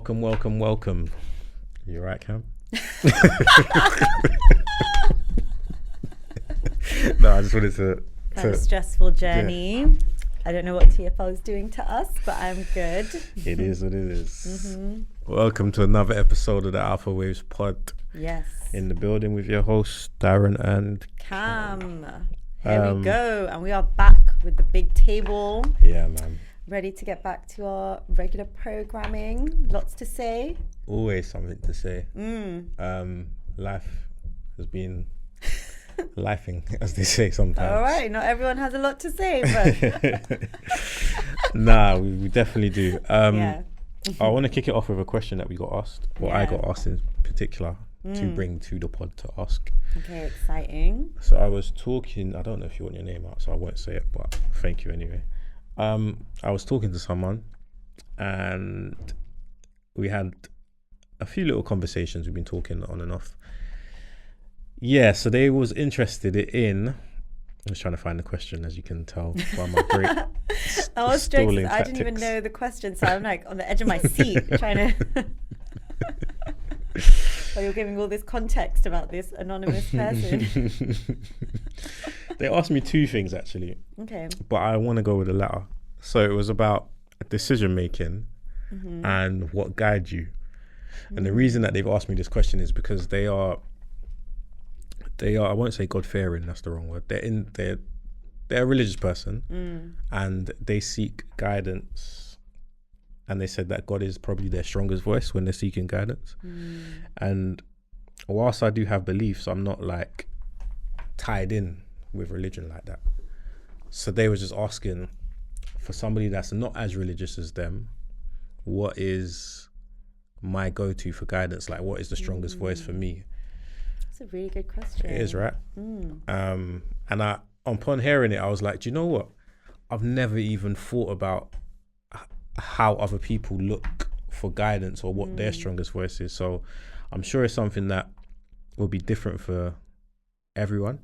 Welcome. You right, Kam? No, I just wanted to... Had a stressful journey. Yeah. I don't know what TFL is doing to us, but I'm good. It is what it is. Mm-hmm. Welcome to another episode of the Alphawaves pod. Yes. In the building with your hosts, Darren and Kam. Here we go. And we are back with the big table. Yeah, man. Ready to get back to our regular programming. Lots to say. Always something to say. Life has been lifing, as they say sometimes. All right, not everyone has a lot to say, but nah, we definitely do. Yeah. I want to kick it off with a question that we got asked, I got asked in particular to bring to the pod to ask. Okay, exciting. So I was talking, I don't know if you want your name out, so I won't say it, but thank you anyway. I was talking to someone and we had a few little conversations. We've been talking on and off. Yeah, so they was interested in, I was trying to find the question, as you can tell by my great I was stalling tactics. I didn't even know the question, so I'm like on the edge of my seat trying to... So you're giving all this context about this anonymous person. They asked me two things actually. Okay. But I want to go with the latter. So it was about decision making and what guides you. And the reason that they've asked me this question is because they are I won't say God fearing, that's the wrong word. They're a religious person and they seek guidance. And they said that God is probably their strongest voice when they're seeking guidance. And whilst I do have beliefs, I'm not like tied in with religion like that. So they were just asking, for somebody that's not as religious as them, what is my go-to for guidance? Like, what is the strongest voice for me? That's a really good question. It is, right? And upon hearing it, I was like, do you know what? I've never even thought about how other people look for guidance or what their strongest voice is. So I'm sure it's something that will be different for everyone.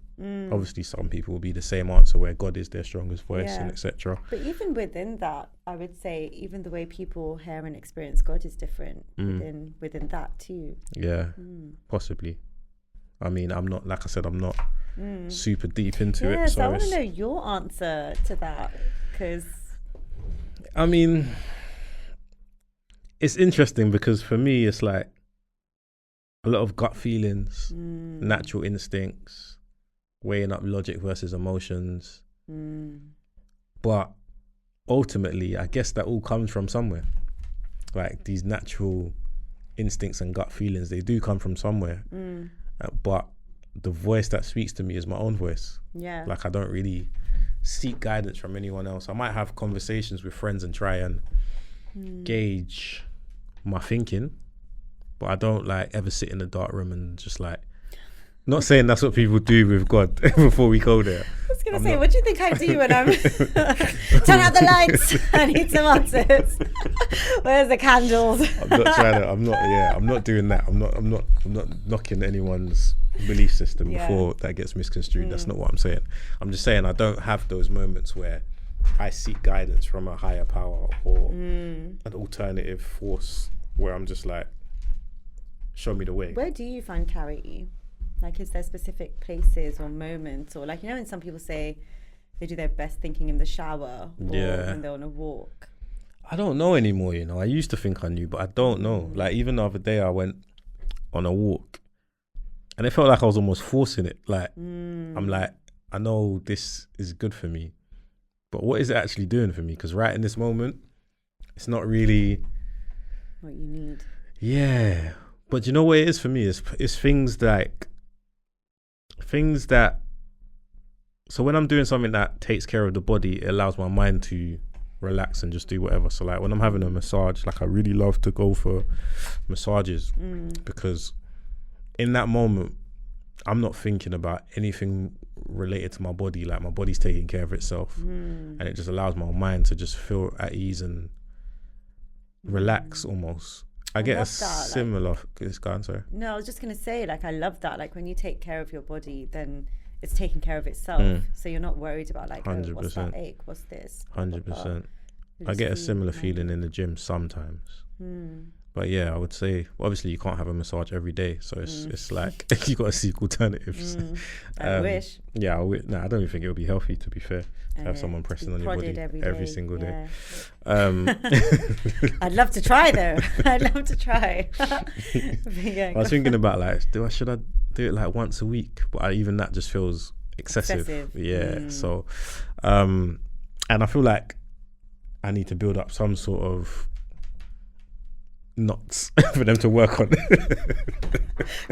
Obviously some people will be the same answer where God is their strongest voice and etc. But even within that, I would say even the way people hear and experience God is different within that too. Yeah, possibly. I mean, I'm not, like I said, I'm not super deep into it. So I want to know your answer to that, because I mean, it's interesting because for me, it's like a lot of gut feelings, natural instincts, weighing up logic versus emotions. But ultimately, I guess that all comes from somewhere. Like these natural instincts and gut feelings, they do come from somewhere. But the voice that speaks to me is my own voice. Yeah. Like I don't really seek guidance from anyone else. I might have conversations with friends and try and gauge my thinking, but I don't like ever sit in a dark room and just like, not saying that's what people do with God before we go there. I was gonna say, what do you think I do when I'm turn out the lights? I need some answers. Where's the candles? I'm not doing that. I'm not knocking anyone's belief system before that gets misconstrued. That's not what I'm saying. I'm just saying I don't have those moments where I seek guidance from a higher power or an alternative force where I'm just like, show me the way. Where do you find clarity? Like, is there specific places or moments, or like, you know, when some people say they do their best thinking in the shower or when they're on a walk? I don't know anymore, you know. I used to think I knew, but I don't know. Like, even the other day I went on a walk and it felt like I was almost forcing it. Like, I'm like, I know this is good for me, but what is it actually doing for me? Because right in this moment, it's not really what you need. Yeah. But you know what it is for me? It's things like, so when I'm doing something that takes care of the body, it allows my mind to relax and just do whatever. So like when I'm having a massage, like I really love to go for massages because in that moment, I'm not thinking about anything related to my body. Like my body's taking care of itself and it just allows my mind to just feel at ease and relax almost. I get a similar... sorry. No, I was just going to say, like, I love that. Like, when you take care of your body, then it's taking care of itself. So you're not worried about, like, 100%. Oh, what's that ache? What's this? 100%. I get a similar feeling in the gym sometimes. But yeah, I would say obviously you can't have a massage every day, so it's like you got to seek alternatives. I wish. Yeah, I don't even think it would be healthy, to be fair, to have someone pressing on your body every single day. I'd love to try though. I'd love to try. I was thinking about like, should I do it like once a week? But even that just feels excessive. Yeah. So, and I feel like I need to build up some sort of knots for them to work on.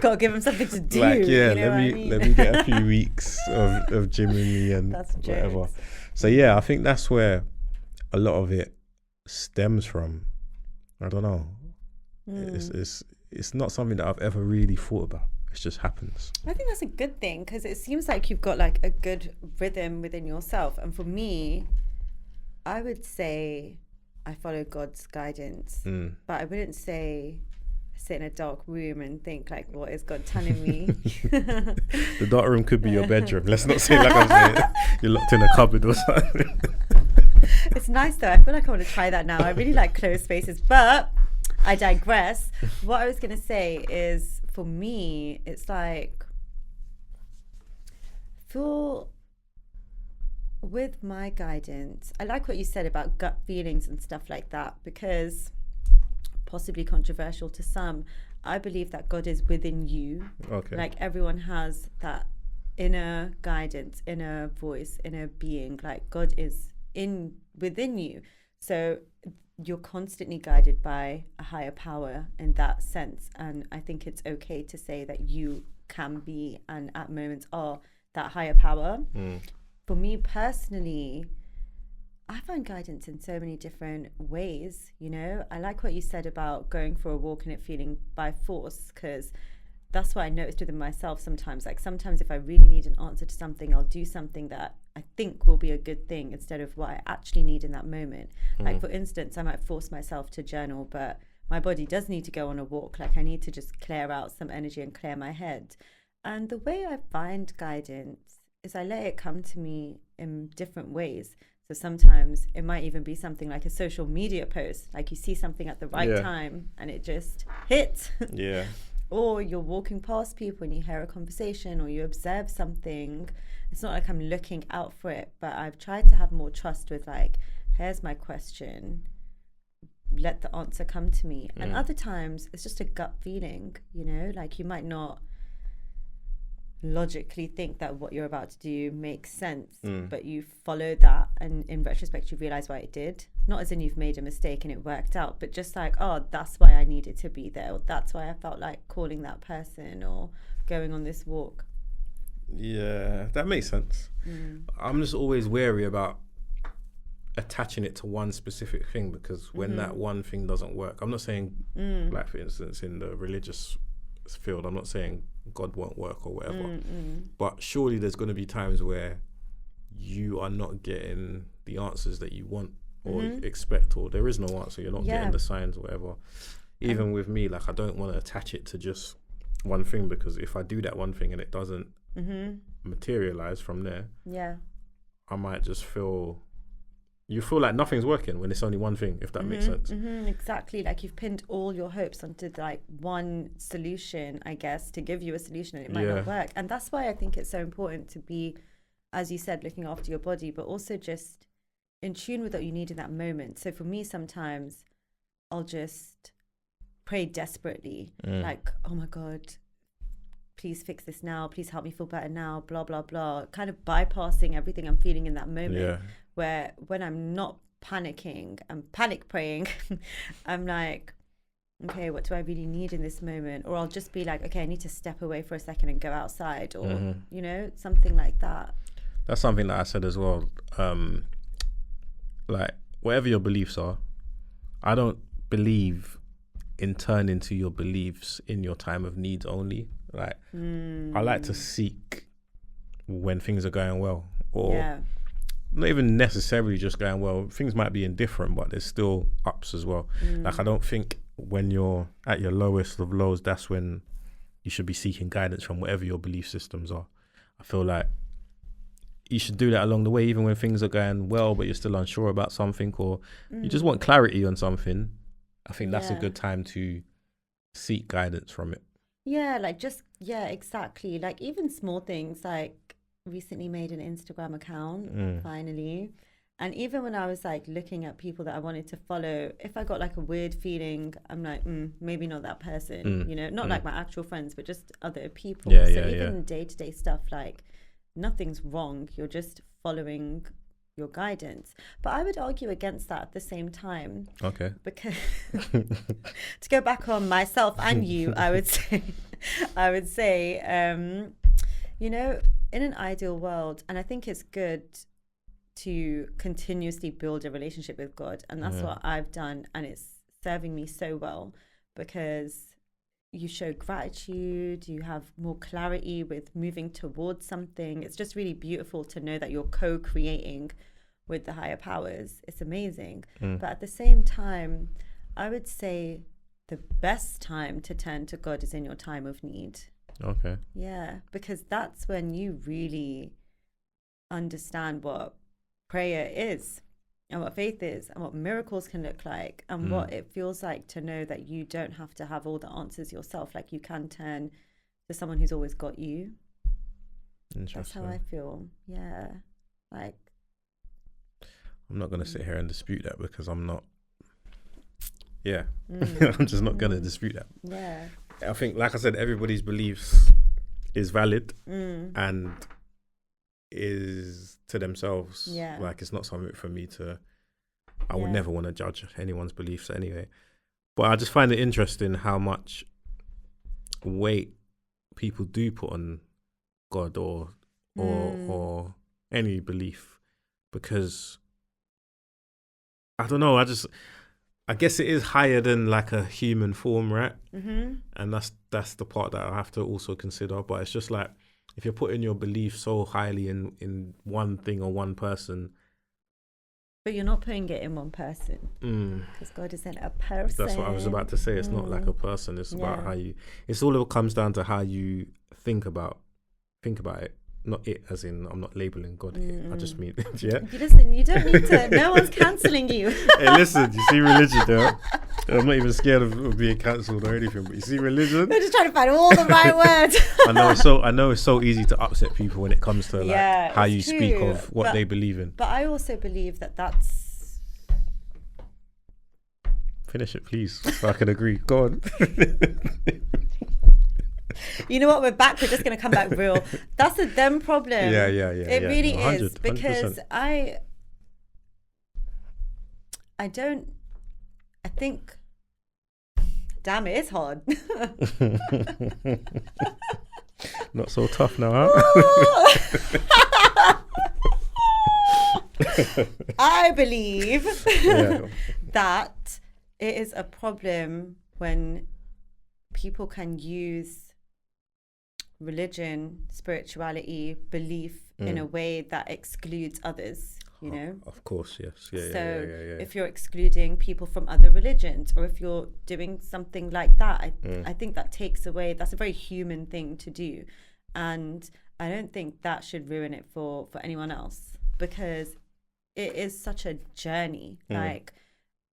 Gotta give them something to do. Like, yeah, let me get a few weeks of gymming me and whatever. So yeah, I think that's where a lot of it stems from. I don't know. It's not something that I've ever really thought about. It just happens. I think that's a good thing, because it seems like you've got like a good rhythm within yourself. And for me, I would say I follow God's guidance, but I wouldn't say sit in a dark room and think like, what is God telling me? The dark room could be your bedroom. Let's not say like I'm saying you're locked in a cupboard or something. It's nice though. I feel like I want to try that now. I really like closed spaces, but I digress. What I was going to say is, for me, it's like, with my guidance, I like what you said about gut feelings and stuff like that, because possibly controversial to some, I believe that God is within you. Okay. Like everyone has that inner guidance, inner voice, inner being. Like God is within you. So you're constantly guided by a higher power in that sense. And I think it's okay to say that you can be, and at moments are, that higher power. For me personally, I find guidance in so many different ways. You know, I like what you said about going for a walk and it feeling by force, because that's what I noticed within myself sometimes. Like sometimes if I really need an answer to something, I'll do something that I think will be a good thing instead of what I actually need in that moment. Like for instance, I might force myself to journal, but my body does need to go on a walk. Like I need to just clear out some energy and clear my head. And the way I find guidance is I let it come to me in different ways. So sometimes it might even be something like a social media post, like you see something at the right time and it just hits. Yeah. Or you're walking past people and you hear a conversation, or you observe something. It's not like I'm looking out for it, but I've tried to have more trust with like, here's my question, let the answer come to me. And other times it's just a gut feeling, you know, like you might not logically think that what you're about to do makes sense, but you follow that, and in retrospect you realize why it did. Not as in you've made a mistake and it worked out, but just like, oh, that's why I needed to be there, or that's why I felt like calling that person or going on this walk. Yeah, that makes sense. I'm just always wary about attaching it to one specific thing, because when that one thing doesn't work, I'm not saying like for instance in the religious field, I'm not saying God won't work or whatever, but surely there's going to be times where you are not getting the answers that you want or expect, or there is no answer, you're not getting the signs or whatever. Even with me, like I don't want to attach it to just one thing, because if I do that one thing and it doesn't materialize from there, I might just feel like nothing's working when it's only one thing, if that makes sense. Exactly, like you've pinned all your hopes onto like one solution, I guess, to give you a solution, and it might not work. And that's why I think it's so important to be, as you said, looking after your body, but also just in tune with what you need in that moment. So for me, sometimes I'll just pray desperately, like, oh my God, please fix this now, please help me feel better now, blah, blah, blah, kind of bypassing everything I'm feeling in that moment. Where when I'm not panicking, I'm panic praying, I'm like, okay, what do I really need in this moment? Or I'll just be like, okay, I need to step away for a second and go outside, or, you know, something like that. That's something that I said as well. Like, whatever your beliefs are, I don't believe in turning to your beliefs in your time of need only. Like, I like to seek when things are going well, or not even necessarily just going well. Things might be indifferent, but there's still ups as well. Like, I don't think when you're at your lowest of lows, that's when you should be seeking guidance from whatever your belief systems are. I feel like you should do that along the way, even when things are going well, but you're still unsure about something, or you just want clarity on something. I think that's a good time to seek guidance from it. Yeah, like exactly. Like even small things, like recently made an Instagram account, finally. And even when I was like looking at people that I wanted to follow, if I got like a weird feeling, I'm like, maybe not that person, you know, not like my actual friends, but just other people. So even day-to-day stuff, like nothing's wrong. You're just following your guidance. But I would argue against that at the same time. Okay. Because to go back on myself and you, I would say, you know, in an ideal world, and I think it's good to continuously build a relationship with God, and that's what I've done, and it's serving me so well, because you show gratitude, you have more clarity with moving towards something. It's just really beautiful to know that you're co-creating with the higher powers. It's amazing. But at the same time, I would say the best time to turn to God is in your time of need. Okay. Yeah, because that's when you really understand what prayer is, and what faith is, and what miracles can look like, and what it feels like to know that you don't have to have all the answers yourself. Like you can turn to someone who's always got you. That's how I feel. Yeah. Like, I'm not going to sit here and dispute that, because I'm not. Yeah. I'm just not going to dispute that. Yeah. I think, like I said, everybody's beliefs is valid and is to themselves. Yeah. Like, it's not something for me to. I would never want to judge anyone's beliefs anyway. But I just find it interesting how much weight people do put on God or any belief, because I don't know. I guess it is higher than like a human form, right? And that's the part that I have to also consider. But it's just like, if you're putting your belief so highly in one thing or one person. But you're not putting it in one person, because God isn't a person. That's what I was about to say. It's not like a person. It's about how you. It's all it comes down to how you think about it. Not it, as in I'm not labeling God it. I just mean yeah. Listen, you don't need to. No one's cancelling you. Hey, listen. You see religion, though. I'm not even scared of being cancelled or anything. But you see religion. They're just trying to find all the right words. I know it's so easy to upset people when it comes to like how you speak of what they believe in. But I also believe that that's. Finish it, please, so I can agree. Go on. You know what? We're back. We're just going to come back real. That's a them problem. Yeah. It really is, because 100%. I think, damn, it is hard. Not so tough now, huh? I believe that it is a problem when people can use religion, spirituality, belief in a way that excludes others, you know? Of course, yes. If you're excluding people from other religions, or if you're doing something like that, I think that takes away, that's a very human thing to do. And I don't think that should ruin it for anyone else, because it is such a journey. Like,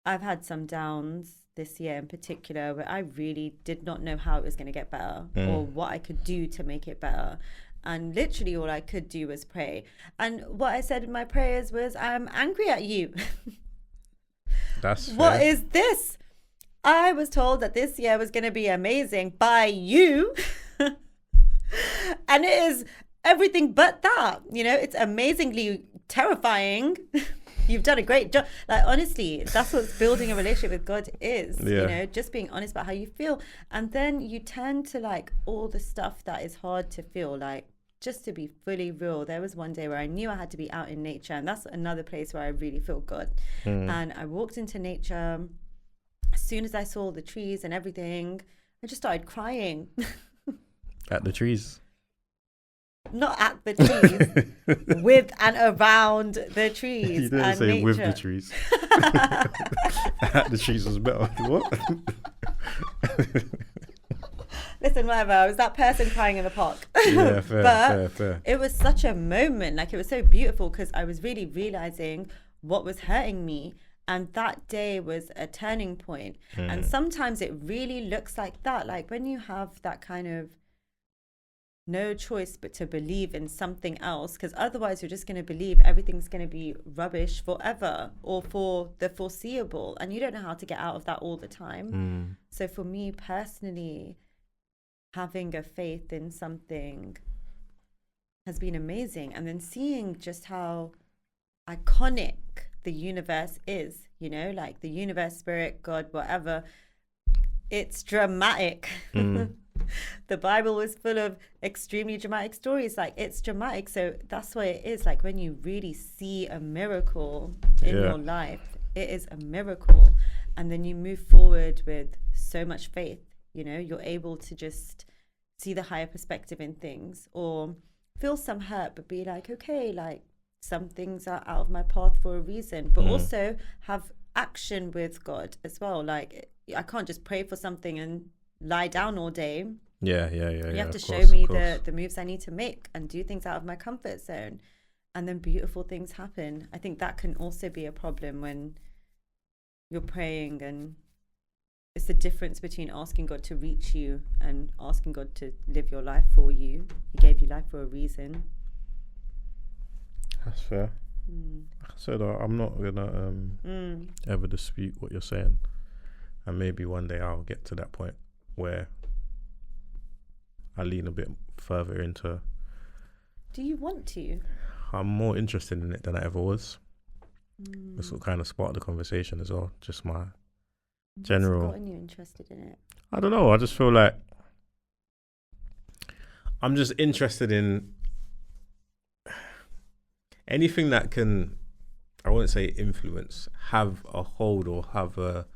I've had some downs this year in particular where I really did not know how it was going to get better or what I could do to make it better. And literally all I could do was pray. And what I said in my prayers was, I'm angry at you. That's what is this? I was told that this year was going to be amazing by you. And it is everything but that. You know, it's amazingly terrifying. You've done a great job. Like, honestly, that's what building a relationship with God is. You know, just being honest about how you feel. And then you turn to like all the stuff that is hard to feel. Like, just to be fully real, there was one day where I knew I had to be out in nature. And that's another place where I really feel God. And I walked into nature. As soon as I saw the trees and everything, I just started crying. At the trees? Not at the trees, with and around the trees. You didn't say nature. With the trees. At the trees was better. What? Listen, whatever. I was that person crying in the park. Yeah, fair. It was such a moment. Like, it was so beautiful, because I was really realizing what was hurting me. And that day was a turning point. And sometimes it really looks like that. Like when you have that kind of no choice but to believe in something else, because otherwise you're just going to believe everything's going to be rubbish forever or for the foreseeable. And you don't know how to get out of that all the time. So for me personally, having a faith in something has been amazing. And then seeing just how iconic the universe is, you know, like the universe, spirit, God, whatever, it's dramatic. The Bible was full of extremely dramatic stories. Like, it's dramatic. So that's what it is. Like, when you really see a miracle in your life, it is a miracle. And then you move forward with so much faith, you know, you're able to just see the higher perspective in things, or feel some hurt, but be like, okay, like, some things are out of my path for a reason, but also have action with God as well. Like, I can't just pray for something and lie down all day. You have to show me the moves I need to make and do things out of my comfort zone, and then beautiful things happen. I think that can also be a problem when you're praying, and it's the difference between asking God to reach you and asking God to live your life for you. He gave you life for a reason. That's fair. Like I said, I'm not gonna ever dispute what you're saying, and maybe one day I'll get to that point where I lean a bit further into. Do you want to? I'm more interested in it than I ever was. That's what kind of sparked the conversation as well. Just my general. What's gotten you interested in it? I don't know. I just feel like I'm just interested in anything that can, I wouldn't say influence, have a hold or have a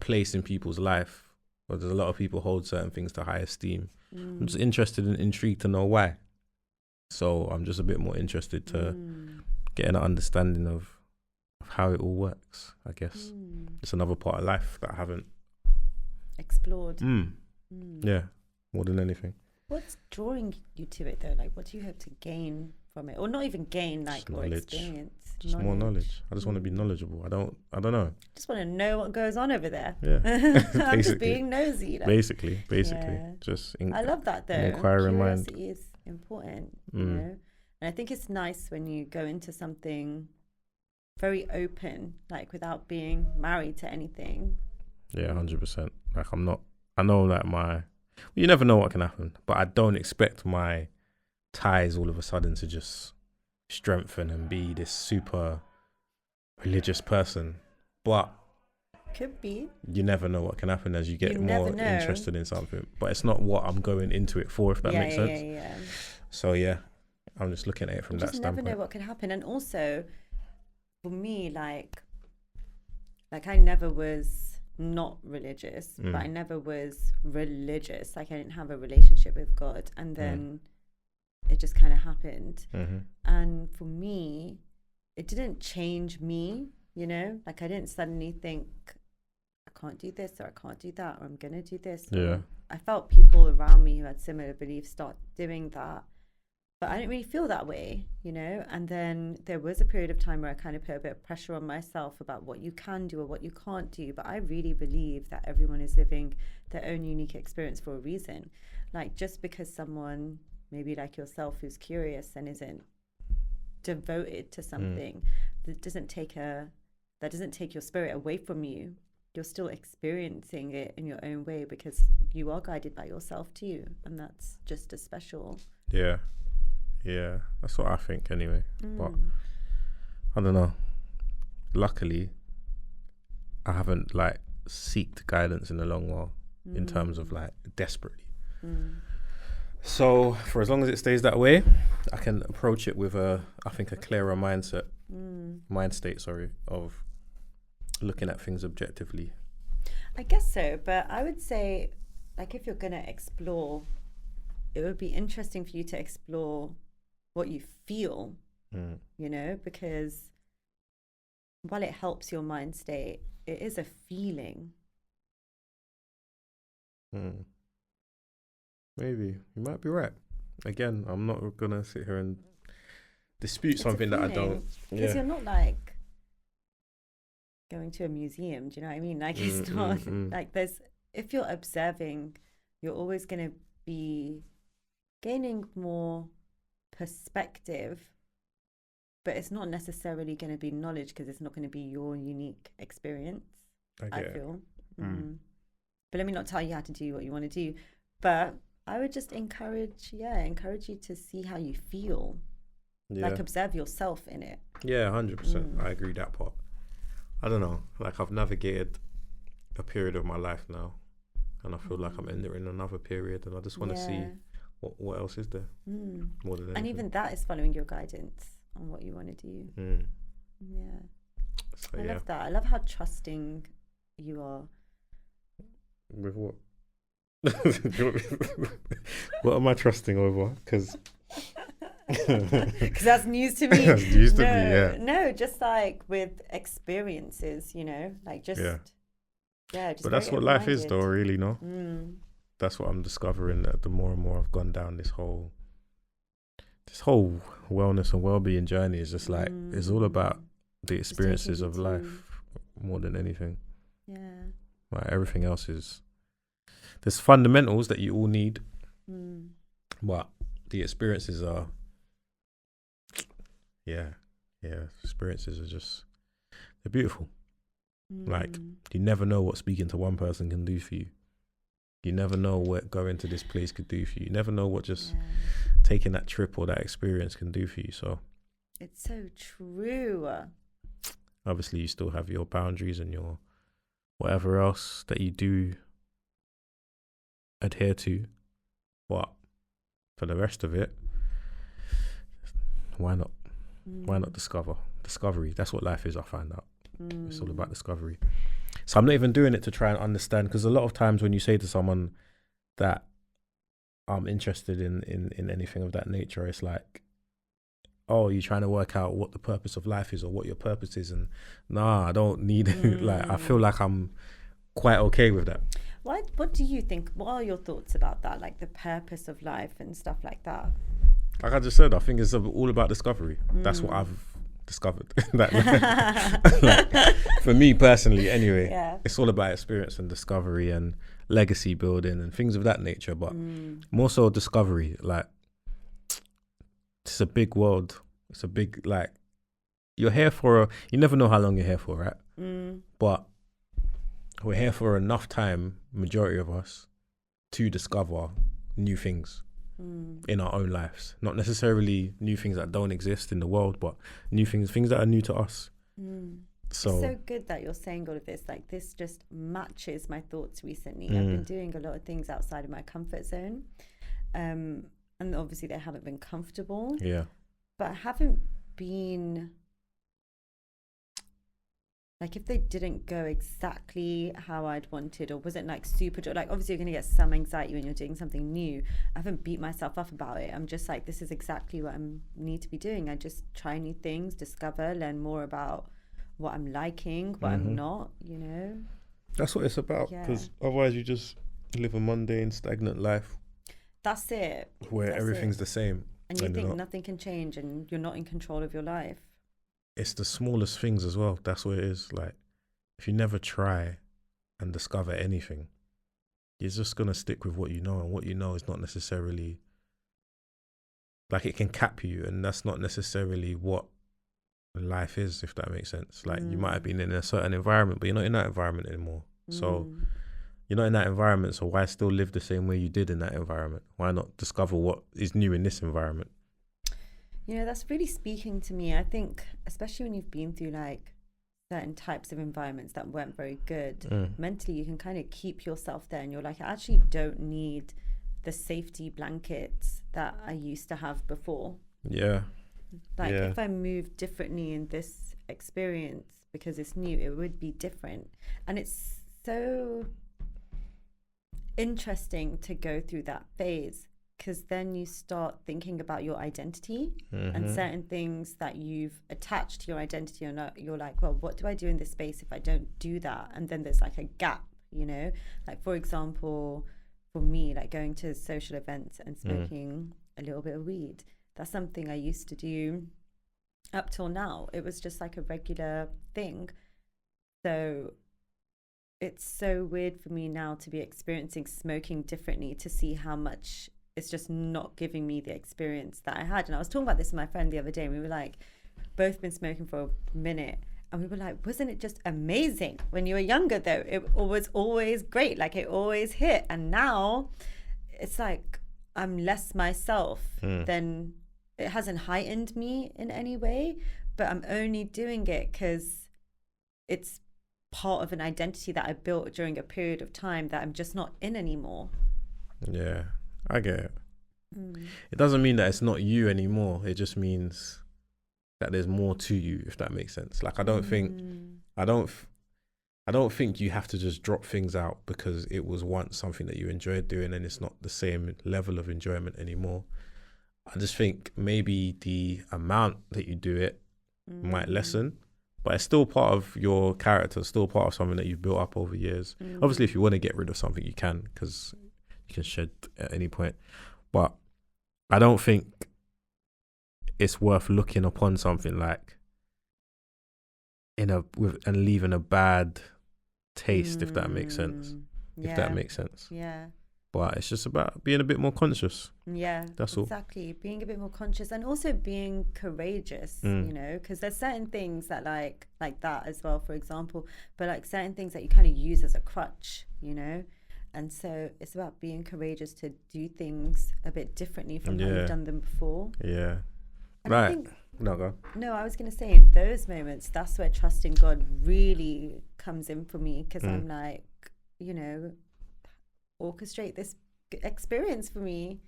place in people's life. But there's a lot of people hold certain things to high esteem. I'm just interested and intrigued to know why. So I'm just a bit more interested to get an understanding of how it all works, I guess. It's another part of life that I haven't explored. Yeah, more than anything. What's drawing you to it though? Like, what do you hope to gain from it? Or not even gain, like, or experience? Just more knowledge. I just want to be knowledgeable. I don't know. Just want to know what goes on over there. Yeah. I'm just being nosy. Like. Basically. Yeah. Just I love that though. Inquiring mind. Curiosity is important, you know? And I think it's nice when you go into something very open, like without being married to anything. Yeah, 100%. Like, I know that you never know what can happen, but I don't expect my ties all of a sudden to just strengthen and be this super religious person. But could be. You never know what can happen as you get more interested in something. But it's not what I'm going into it for, if that makes sense. Yeah. So yeah, I'm just looking at it from that standpoint. You never know what can happen. And also, for me, like I never was not religious, but I never was religious. Like, I didn't have a relationship with God, and then it just kind of happened. And for me, it didn't change me, you know? Like, I didn't suddenly think, I can't do this, or I can't do that, or I'm gonna do this. Yeah. I felt people around me who had similar beliefs start doing that, but I didn't really feel that way, you know? And then there was a period of time where I kind of put a bit of pressure on myself about what you can do or what you can't do. But I really believe that everyone is living their own unique experience for a reason. Like, just because someone, maybe like yourself, who's curious and isn't devoted to something, that doesn't take your spirit away from you. You're still experiencing it in your own way because you are guided by yourself too. And that's just as special. Yeah, that's what I think anyway. But I don't know. Luckily, I haven't like seeked guidance in a long while in terms of like desperately. So for as long as it stays that way, I can approach it with I think a clearer mind state, of looking at things objectively. I guess so, but I would say, like, if you're gonna explore, it would be interesting for you to explore what you feel, you know, because while it helps your mind state, it is a feeling. Maybe you might be right. Again, I'm not gonna sit here and dispute something that I don't. Because you're not like going to a museum. Do you know what I mean? Like it's not like if you're observing, you're always going to be gaining more perspective, but it's not necessarily going to be knowledge because it's not going to be your unique experience. I feel. But let me not tell you how to do what you want to do. But I would just encourage you to see how you feel. Yeah. Like observe yourself in it. Yeah, 100%. I agree that part. I don't know. Like I've navigated a period of my life now, and I feel like I'm entering another period, and I just want to see what else is there. More than anything. And even that is following your guidance on what you want to do. Yeah. So, I love that. I love how trusting you are. With what? What am I trusting over? Because that's news to me. That's news to me, yeah. No, just like with experiences, you know, like just just but that's what life is, though. Really, no. That's what I'm discovering. That the more and more I've gone down this whole wellness and well-being journey is just like it's all about the experiences of life more than anything. Yeah. Like everything else there's fundamentals that you all need, but the experiences are, experiences are just, they're beautiful. Like you never know what speaking to one person can do for you. You never know what going to this place could do for you. You never know what just taking that trip or that experience can do for you. So it's so true. Obviously, you still have your boundaries and your whatever else that you do adhere to, but for the rest of it, why not? Why not discovery? That's what life is. I find out it's all about discovery. So I'm not even doing it to try and understand, because a lot of times when you say to someone that I'm interested in anything of that nature, it's like, oh, you're trying to work out what the purpose of life is or what your purpose is, and nah, I don't need like I feel like I'm quite okay with that. What do you think? What are your thoughts about that? Like the purpose of life and stuff like that? Like I just said, I think it's all about discovery. That's what I've discovered. like, for me personally, anyway, it's all about experience and discovery and legacy building and things of that nature. But more so discovery. Like it's a big world. It's a big, like, you're here for you never know how long you're here for, right? But we're here for enough time, majority of us, to discover new things in our own lives. Not necessarily new things that don't exist in the world, but new things that are new to us. So it's so good that you're saying all of this. Like this just matches my thoughts recently. I've been doing a lot of things outside of my comfort zone. And obviously they haven't been comfortable. Yeah. But I haven't been... Like if they didn't go exactly how I'd wanted or wasn't like super, like obviously you're going to get some anxiety when you're doing something new. I haven't beat myself up about it. I'm just like, this is exactly what I need to be doing. I just try new things, discover, learn more about what I'm liking, what I'm not, you know. That's what it's about, because otherwise you just live a mundane, stagnant life. That's it. Where everything's the same. And you think nothing can change and you're not in control of your life. It's the smallest things as well. That's what it is. Like, if you never try and discover anything, you're just going to stick with what you know. And what you know is not necessarily, like, it can cap you. And that's not necessarily what life is, if that makes sense. Like, you might have been in a certain environment, but you're not in that environment anymore. So, you're not in that environment. So, why still live the same way you did in that environment? Why not discover what is new in this environment? You know, that's really speaking to me. I think, especially when you've been through like certain types of environments that weren't very good, mentally you can kind of keep yourself there and you're like, I actually don't need the safety blankets that I used to have before. Yeah. Like if I moved differently in this experience because it's new, it would be different. And it's so interesting to go through that phase, because then you start thinking about your identity and certain things that you've attached to your identity, or not. You're like, well, what do I do in this space if I don't do that? And then there's like a gap, you know, like for example, for me, like going to social events and smoking a little bit of weed. That's something I used to do up till now, it was just like a regular thing. So it's so weird for me now to be experiencing smoking differently, to see how much it's just not giving me the experience that I had. And I was talking about this with my friend the other day, and we were like, both been smoking for a minute, and we were like, wasn't it just amazing when you were younger though? It was always great, like it always hit. And now it's like I'm less myself. Then it hasn't heightened me in any way, but I'm only doing it because it's part of an identity that I built during a period of time that I'm just not in anymore. Yeah, I get it. It doesn't mean that it's not you anymore. It just means that there's more to you, if that makes sense. Like I don't think you have to just drop things out because it was once something that you enjoyed doing and it's not the same level of enjoyment anymore. I just think maybe the amount that you do it might lessen, but it's still part of your character, still part of something that you've built up over years. Obviously, if you want to get rid of something, you can, because you can shed at any point. But I don't think it's worth looking upon something like and leaving a bad taste, if that makes sense. If that makes sense. Yeah. But it's just about being a bit more conscious. Yeah, that's all. Exactly. Being a bit more conscious, and also being courageous, you know, because there's certain things that like that as well, for example, but like certain things that you kind of use as a crutch, you know. And so it's about being courageous to do things a bit differently from how you've done them before. Yeah. And right. I think, go. No, I was going to say, in those moments, that's where trusting God really comes in for me, because I'm like, you know, orchestrate this experience for me.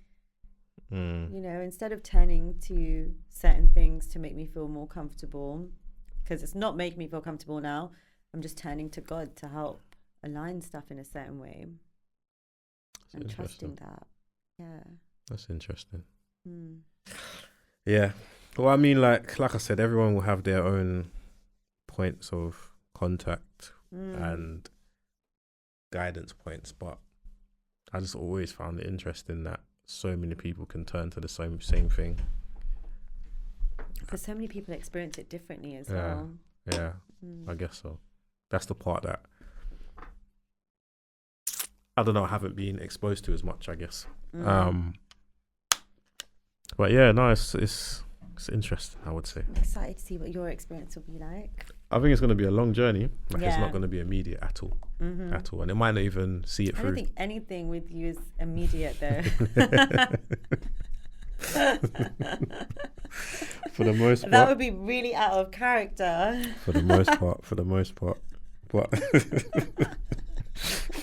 You know, instead of turning to certain things to make me feel more comfortable, because it's not making me feel comfortable now, I'm just turning to God to help align stuff in a certain way. And trusting that. Yeah. That's interesting. Yeah. Well, I mean, like I said, everyone will have their own points of contact and guidance points, but I just always found it interesting that so many people can turn to the same thing. Because so many people experience it differently as well. Yeah, I guess so. That's the part that I don't know, I haven't been exposed to as much, I guess. But yeah, no, it's interesting, I would say. I'm excited to see what your experience will be like. I think it's going to be a long journey. It's not going to be immediate at all. At all. And it might not even see it through. I don't think anything with you is immediate, though. For the most part. That would be really out of character. For the most part. But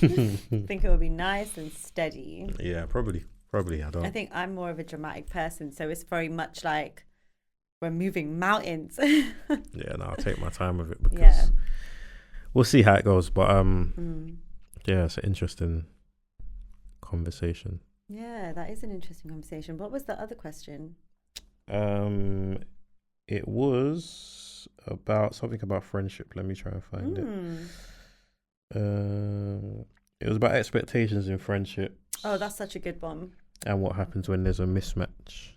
I think it would be nice and steady. Yeah, probably. I think I'm more of a dramatic person, so it's very much like we're moving mountains. Yeah, no, I'll take my time with it, because we'll see how it goes. But yeah, it's an interesting conversation. Yeah, that is an interesting conversation. What was the other question? It was about something about friendship. Let me try and find it. It was about expectations in friendship. Oh, that's such a good one. And what happens when there's a mismatch.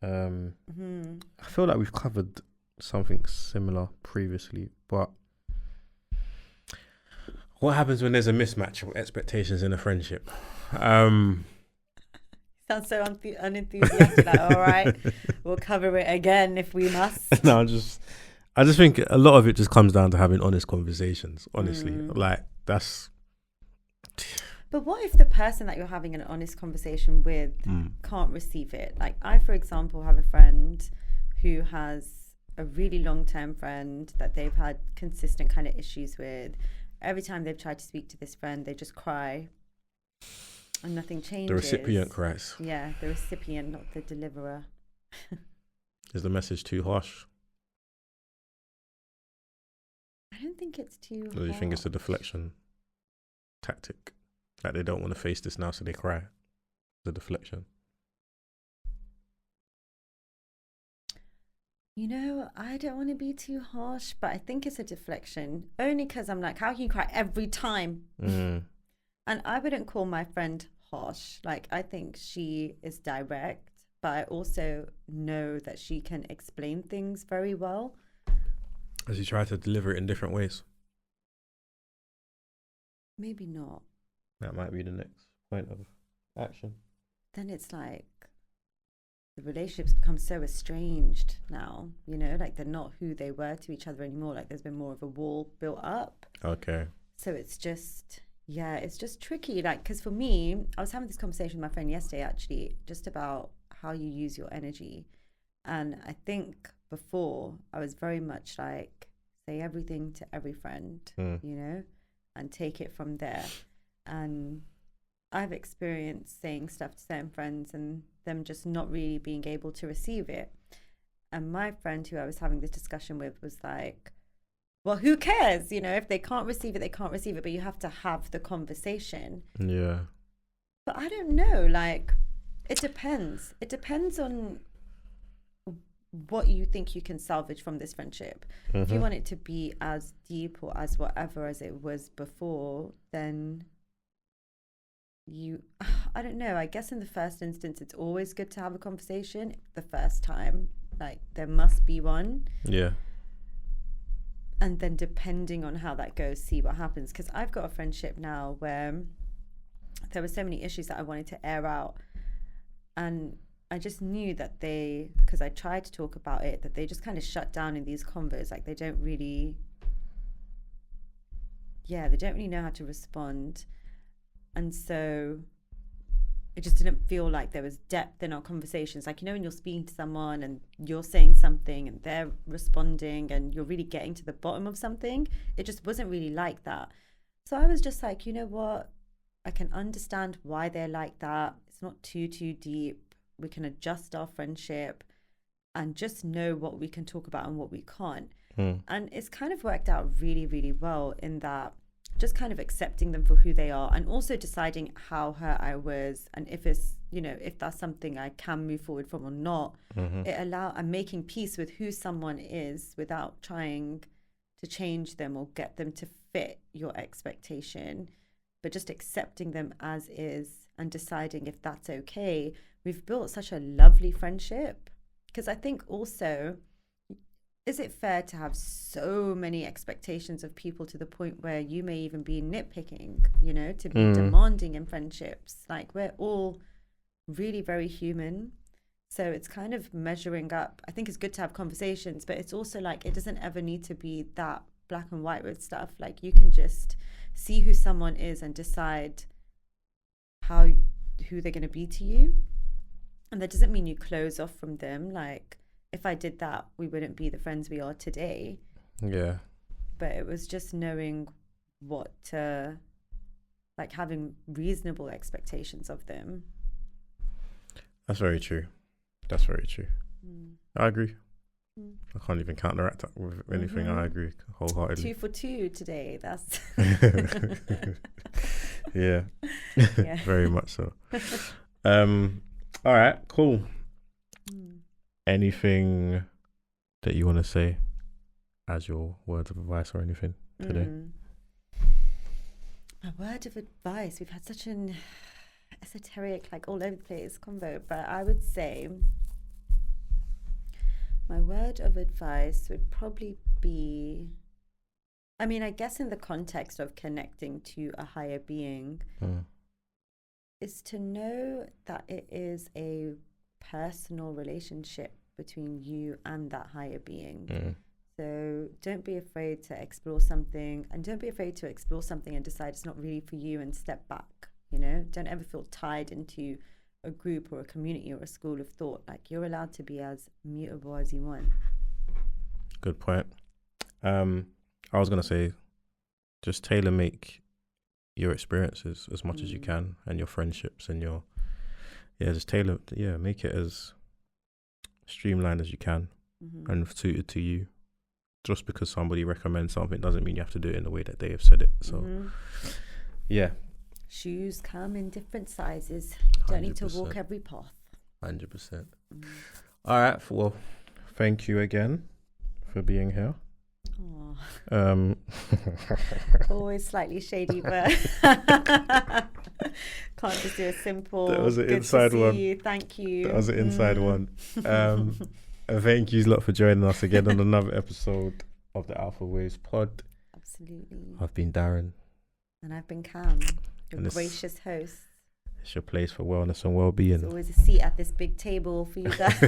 I feel like we've covered something similar previously, but what happens when there's a mismatch of expectations in a friendship? Sounds so unenthusiastic. Like, all right, we'll cover it again if we must. No, I just think a lot of it just comes down to having honest conversations. Honestly, like that's. But what if the person that you're having an honest conversation with can't receive it? Like, I, for example, have a friend who has a really long-term friend that they've had consistent kind of issues with. Every time they've tried to speak to this friend, they just cry and nothing changes. The recipient cries. Yeah, the recipient, not the deliverer. Is the message too harsh? I don't think it's too harsh. Or do you think it's a deflection tactic? Like they don't want to face this now, so they cry. The deflection. You know, I don't want to be too harsh, but I think it's a deflection. Only because I'm like, how can you cry every time? And I wouldn't call my friend harsh. Like, I think she is direct, but I also know that she can explain things very well. Has he tried to deliver it in different ways? Maybe not. That might be the next point of action. Then it's like the relationships become so estranged now, you know, like they're not who they were to each other anymore. Like there's been more of a wall built up. Okay. So it's just, yeah, it's just tricky. Like, because for me, I was having this conversation with my friend yesterday, actually, just about how you use your energy. And I think before I was very much like, say everything to every friend, you know, and take it from there. And I've experienced saying stuff to certain friends and them just not really being able to receive it. And my friend who I was having this discussion with was like, well, who cares? You know, if they can't receive it, they can't receive it, but you have to have the conversation. Yeah. But I don't know, like, it depends. It depends on what you think you can salvage from this friendship. If you want it to be as deep or as whatever as it was before, then I don't know, I guess in the first instance it's always good to have a conversation the first time, like there must be one. Yeah. And then depending on how that goes, see what happens, because I've got a friendship now where there were so many issues that I wanted to air out, and I just knew that because I tried to talk about it, that they just kind of shut down in these convos. Like they don't really know how to respond. And so it just didn't feel like there was depth in our conversations. Like, you know, when you're speaking to someone and you're saying something and they're responding and you're really getting to the bottom of something, it just wasn't really like that. So I was just like, you know what? I can understand why they're like that. It's not too deep. We can adjust our friendship and just know what we can talk about and what we can't. And it's kind of worked out really, really well in that just kind of accepting them for who they are and also deciding how hurt I was and if it's, you know, if that's something I can move forward from or not. I'm making peace with who someone is without trying to change them or get them to fit your expectation, but just accepting them as is and deciding if that's okay. We've built such a lovely friendship, because I think also, is it fair to have so many expectations of people to the point where you may even be nitpicking, you know, to be demanding in friendships? Like, we're all really very human. So it's kind of measuring up. I think it's good to have conversations, but it's also like, it doesn't ever need to be that black and white with stuff. Like, you can just see who someone is and decide who they're going to be to you. And that doesn't mean you close off from them. Like, if I did that, we wouldn't be the friends we are today. Yeah. But it was just knowing like having reasonable expectations of them. That's very true. I agree. I can't even counteract that with anything. I agree wholeheartedly. 2 for 2 today. That's yeah. Very much so. All right, cool. Anything that you want to say as your words of advice or anything today? A word of advice. We've had such an esoteric, like all over the place convo, but I would say my word of advice would probably be, I mean, I guess in the context of connecting to a higher being, is to know that it is a personal relationship between you and that higher being. So don't be afraid to explore something, and don't be afraid to explore something and decide it's not really for you and step back. You know, don't ever feel tied into a group or a community or a school of thought. Like, you're allowed to be as mutable as you want. Good point. I was gonna say, just tailor make your experiences as much as you can, and your friendships, and just tailor, make it as streamlined as you can and suited to you. Just because somebody recommends something doesn't mean you have to do it in the way that they have said it. So, shoes come in different sizes. You don't need to walk every path. 100%. All right. Well, thank you again for being here. Always slightly shady, but Can't just do a simple. That was an good inside to see one. you. Thank you. That was an inside one. Thank you a lot for joining us again on another episode of the Alphawaves pod. Absolutely. I've been Darren. And I've been Kam, your gracious host. It's your place for wellness and well-being. There's always a seat at this big table for you guys.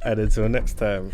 And until next time.